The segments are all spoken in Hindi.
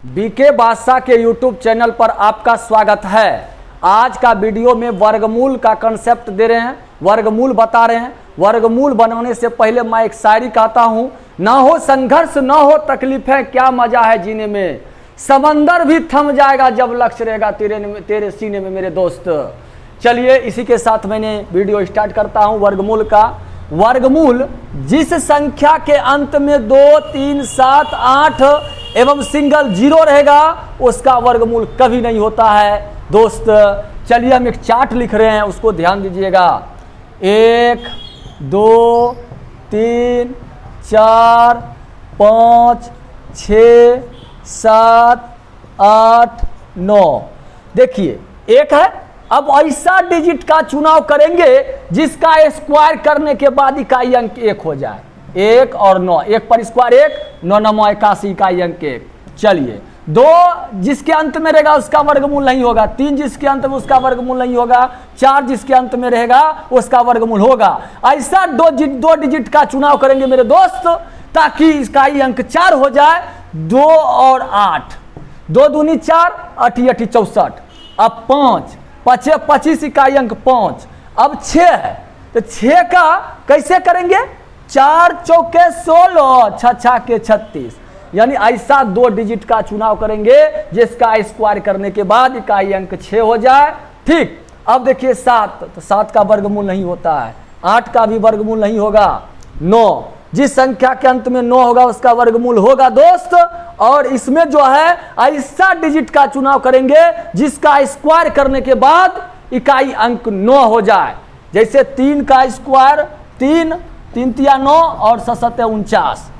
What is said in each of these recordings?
बीके बादशाह के यूट्यूब चैनल पर आपका स्वागत है। आज का वीडियो में वर्गमूल का कंसेप्ट दे रहे हैं, वर्गमूल बता रहे हैं। वर्गमूल बनाने से पहले मैं एक शायरी कहता हूँ, ना हो संघर्ष ना हो तकलीफें, क्या मजा है जीने में। समंदर भी थम जाएगा जब लक्ष्य रहेगा तेरे सीने में मेरे दोस्त। चलिए इसी के साथ मैंने वीडियो स्टार्ट करता हूँ वर्गमूल का। वर्गमूल जिस संख्या के अंत में 2, 3, 7, 8 एवं सिंगल जीरो रहेगा उसका वर्गमूल कभी नहीं होता है दोस्त। चलिए हम एक चार्ट लिख रहे हैं, उसको ध्यान दीजिएगा। 1, 2, 3, 4, 5, 6, 7, 8, 9। देखिए एक है। अब ऐसा डिजिट का चुनाव करेंगे जिसका स्क्वायर करने के बाद इकाई अंक 1 हो जाए। 1 और 9, 1 पर स्क्वायर 1, 9 9 81 इकाई अंक 1। चलिए 2 जिसके अंत में रहेगा उसका वर्गमूल नहीं होगा, 3 जिसके अंत में उसका वर्गमूल नहीं होगा, 4 जिसके अंत में रहेगा उसका वर्गमूल होगा। ऐसा दो डिजिट का चुनाव करेंगे मेरे दोस्त ताकि इकाई अंक 4 हो जाए। 2 और 8, 2 दूनी 4, 8 8 64। अब 5, 5 25 इकाई अंक 5। अब 6 है तो 6 का कैसे करेंगे? 4 चौके 16, 6 6 के 36। यानी ऐसा 2 डिजिट का चुनाव करेंगे जिसका स्क्वायर करने के बाद इकाई अंक 6 हो जाए। ठीक। अब देखिए 7, तो 7 का वर्गमूल नहीं होता है। 8 का भी वर्गमूल नहीं होगा। 9 जिस संख्या के अंत में 9 होगा उसका वर्गमूल होगा दोस्त। और इसमें जो है ऐसा डिजिट का चुनाव करेंगे जिसका स्क्वायर करने के बाद इकाई अंक 9 हो जाए। जैसे 3 का स्क्वायर 3, 3 तिया 9 और 7 7 49।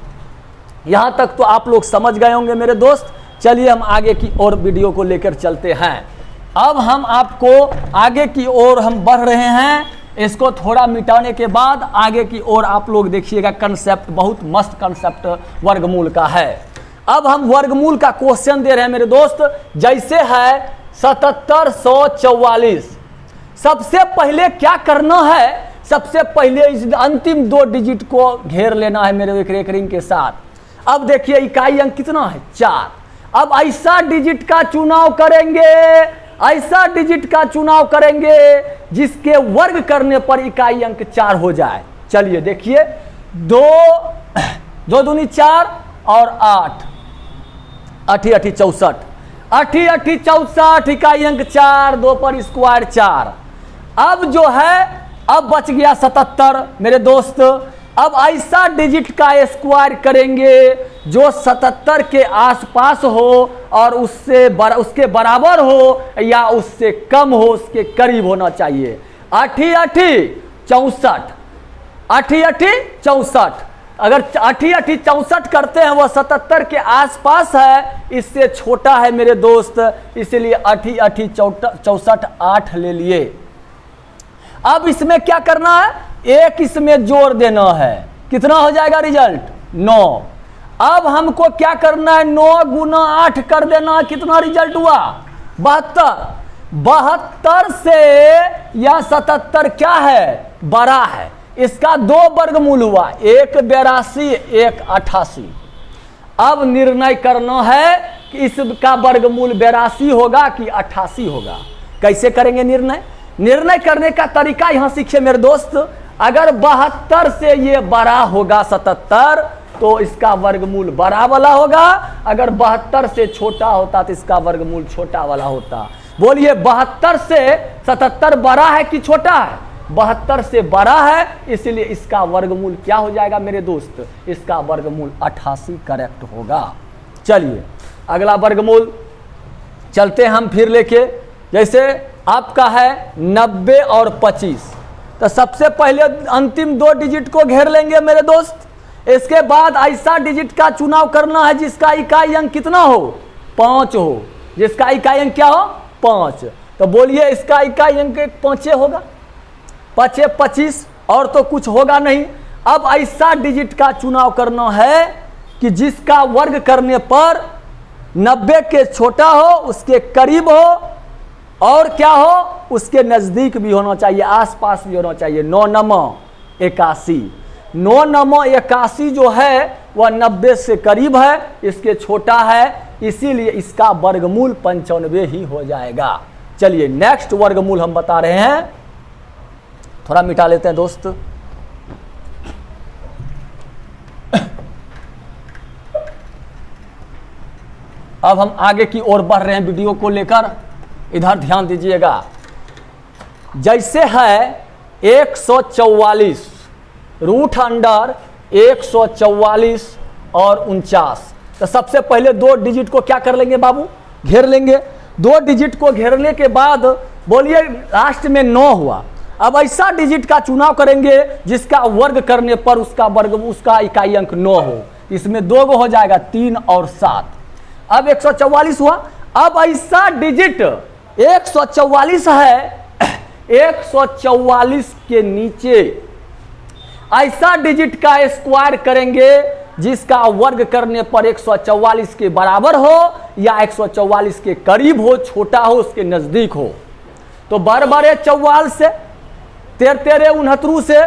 यहां तक तो आप लोग समझ गए होंगे मेरे दोस्त। चलिए हम आगे की ओर वीडियो को लेकर चलते हैं। अब हम आपको आगे की ओर हम बढ़ रहे हैं। इसको थोड़ा मिटाने के बाद आगे की ओर आप लोग देखिएगा। कंसेप्ट बहुत मस्त कंसेप्ट वर्गमूल का है। अब हम वर्गमूल का क्वेश्चन दे रहे हैं मेरे दोस्त। जैसे है 7744। सबसे पहले क्या करना है? सबसे पहले इस अंतिम 2 डिजिट को घेर लेना है मेरे एक रिंग के साथ। अब देखिए इकाई अंक कितना है? 4। अब ऐसा डिजिट का चुनाव करेंगे, ऐसा डिजिट का चुनाव करेंगे जिसके वर्ग करने पर इकाई अंक 4 हो जाए। चलिए देखिए 2 दूनी 4 और 8, 8 8 64। 8 8 64 इकाई अंक 4, 2 पर स्क्वायर 4। अब जो है अब बच गया 77 मेरे दोस्त। अब ऐसा डिजिट का स्क्वायर करेंगे जो 77 के आसपास हो और उसके बराबर हो या उससे कम हो, उसके करीब होना चाहिए। 8 8 64, 8 8 64। अगर 8 8 64 करते हैं वह 77 के आसपास है, इससे छोटा है मेरे दोस्त, इसलिए 8 8 64 8 ले लिए। अब इसमें क्या करना है? 1 इसमें जोड़ देना है। कितना हो जाएगा रिजल्ट? 9। अब हमको क्या करना है? 9 गुना 8 कर देना। कितना रिजल्ट हुआ? 72। 72 से या 77 क्या है? बड़ा है। इसका 2 वर्गमूल हुआ, एक 82, एक 88। अब निर्णय करना है कि इसका वर्गमूल 82 होगा कि 88 होगा। कैसे करेंगे निर्णय? निर्णय करने का तरीका यहां सीखिए मेरे दोस्त। अगर 72 से ये बड़ा होगा 77 तो इसका वर्गमूल बड़ा वाला होगा। अगर 72 से छोटा होता तो इसका वर्गमूल छोटा वाला होता। बोलिए 72 से 77 बड़ा है कि छोटा है? 72 से बड़ा है, इसलिए इसका वर्गमूल क्या हो जाएगा मेरे दोस्त? इसका वर्गमूल 88 करेक्ट होगा। चलिए अगला वर्गमूल चलते हम फिर लेके। जैसे आपका है 90 और 25। तो सबसे पहले अंतिम 2 डिजिट को घेर लेंगे मेरे दोस्त। इसके बाद ऐसा डिजिट का चुनाव करना है जिसका इकाई अंक कितना हो? 5 हो। जिसका इकाई अंक क्या हो? 5। तो बोलिए इसका इकाई अंक 5 होगा। 5 25 और तो कुछ होगा नहीं। अब ऐसा डिजिट का चुनाव करना है कि जिसका वर्ग करने पर 90 के छोटा हो, उसके करीब हो और क्या हो? उसके नजदीक भी होना चाहिए, आसपास भी होना चाहिए। 9 9 81। 9 9 81 जो है वह 90 से करीब है, इसके छोटा है। इसीलिए इसका वर्गमूल 95 ही हो जाएगा। चलिए नेक्स्ट वर्गमूल हम बता रहे हैं, थोड़ा मिटा लेते हैं दोस्त। अब हम आगे की ओर बढ़ रहे हैं वीडियो को लेकर, इधर ध्यान दीजिएगा। जैसे है 144 रूट अंडर 144 और 49, तो सबसे पहले 2 डिजिट को क्या कर लेंगे बाबू, घेर लेंगे। 2 डिजिट को घेरने के बाद बोलिए लास्ट में 9 हुआ। अब ऐसा डिजिट का चुनाव करेंगे जिसका वर्ग करने पर उसका इकाई अंक 9 हो। इसमें 2 गो हो जाएगा, 3 और 7। अब 144 हुआ। अब ऐसा डिजिट 144 है, 144 के नीचे ऐसा डिजिट का स्क्वायर करेंगे जिसका वर्ग करने पर 144 के बराबर हो या 144 के करीब हो, छोटा हो, उसके नजदीक हो। तो बार 44 से, 13 69 से,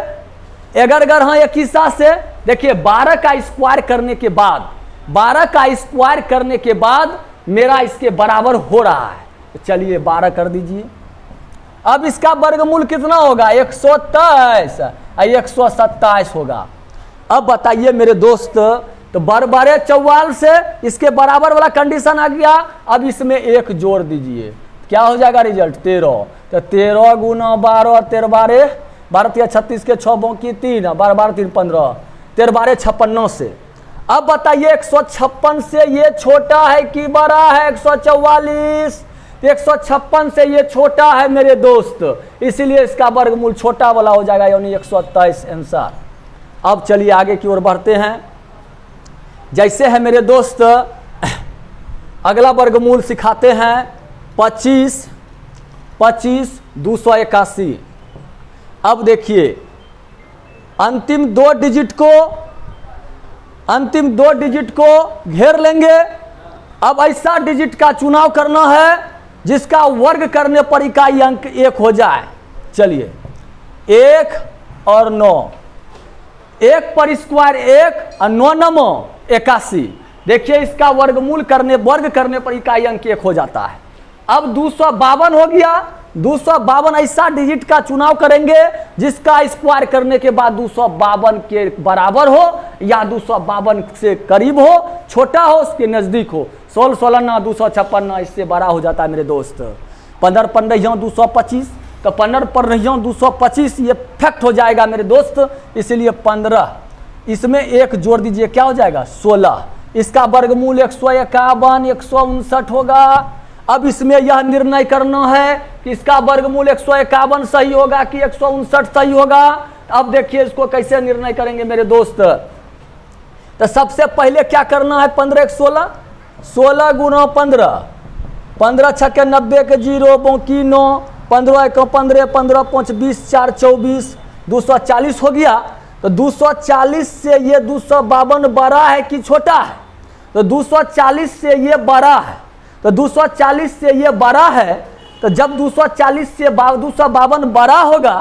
11 21 से, देखिए 12 का स्क्वायर करने के बाद, 12 का स्क्वायर करने के बाद मेरा इसके बराबर हो रहा है। तो चलिए 12 कर दीजिए। अब इसका वर्गमूल कितना होगा, 123 और 127 होगा। अब बताइए मेरे दोस्त, तो 12 44 से इसके बराबर वाला कंडीशन आ गया। अब इसमें 1 जोड़ दीजिए, क्या हो जाएगा रिजल्ट, 13। तो 13 गुना 12, 13 12, 12 36 के 6 बाकी 3, 12 12 3 15, 13 12 56 से। अब बताइए 156 से ये छोटा है कि बड़ा है, 144। 156 से ये छोटा है मेरे दोस्त, इसीलिए इसका वर्गमूल छोटा वाला हो जाएगा, यानी 127 आंसर। अब चलिए आगे की ओर बढ़ते हैं। जैसे है मेरे दोस्त, अगला वर्गमूल सिखाते हैं 25 281। अब देखिए अंतिम 2 डिजिट को घेर लेंगे। अब ऐसा डिजिट का चुनाव करना है जिसका वर्ग करने पर इकाई अंक 1 हो जाए। चलिए 1 और 9, 1 पर स्क्वायर 1 और 9 9 81। देखिए इसका वर्ग करने पर इकाई अंक 1 हो जाता है। अब 252 हो गया। 252 ऐसा डिजिट का चुनाव करेंगे जिसका स्क्वायर करने के बाद 252 के बराबर हो या 252 से करीब हो, छोटा हो, उसके नजदीक हो। 16 16 256 इससे बड़ा हो जाता है मेरे दोस्त। 15 15 225, तो 15 पर 225 ये फैक्ट हो जाएगा मेरे दोस्त, इसलिए 15। इसमें 1 जोड़ दीजिए, क्या हो जाएगा 16। इसका वर्गमूल 151 159 होगा। अब इसमें यह निर्णय करना है कि इसका वर्गमूल 151 सही होगा कि 159 सही होगा। अब देखिए इसको कैसे निर्णय करेंगे मेरे दोस्त। तो सबसे पहले क्या करना है, 15 1 16, 16 गुना 15, 15 6 90 के 0 बाकी 9, 15 1 15, 15 5 20, 4 24, 240 हो गया। तो 240 से ये 252 बड़ा है कि छोटा है, तो 240 से ये बड़ा है। तो 240 से ये बड़ा है, तो जब 240 से 252 बड़ा होगा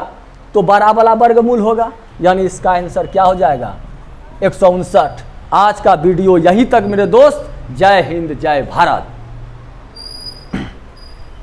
तो बड़ा वाला वर्गमूल होगा, यानी इसका आंसर क्या हो जाएगा 159। आज का वीडियो यहीं तक मेरे दोस्त। जय हिंद जय भारत।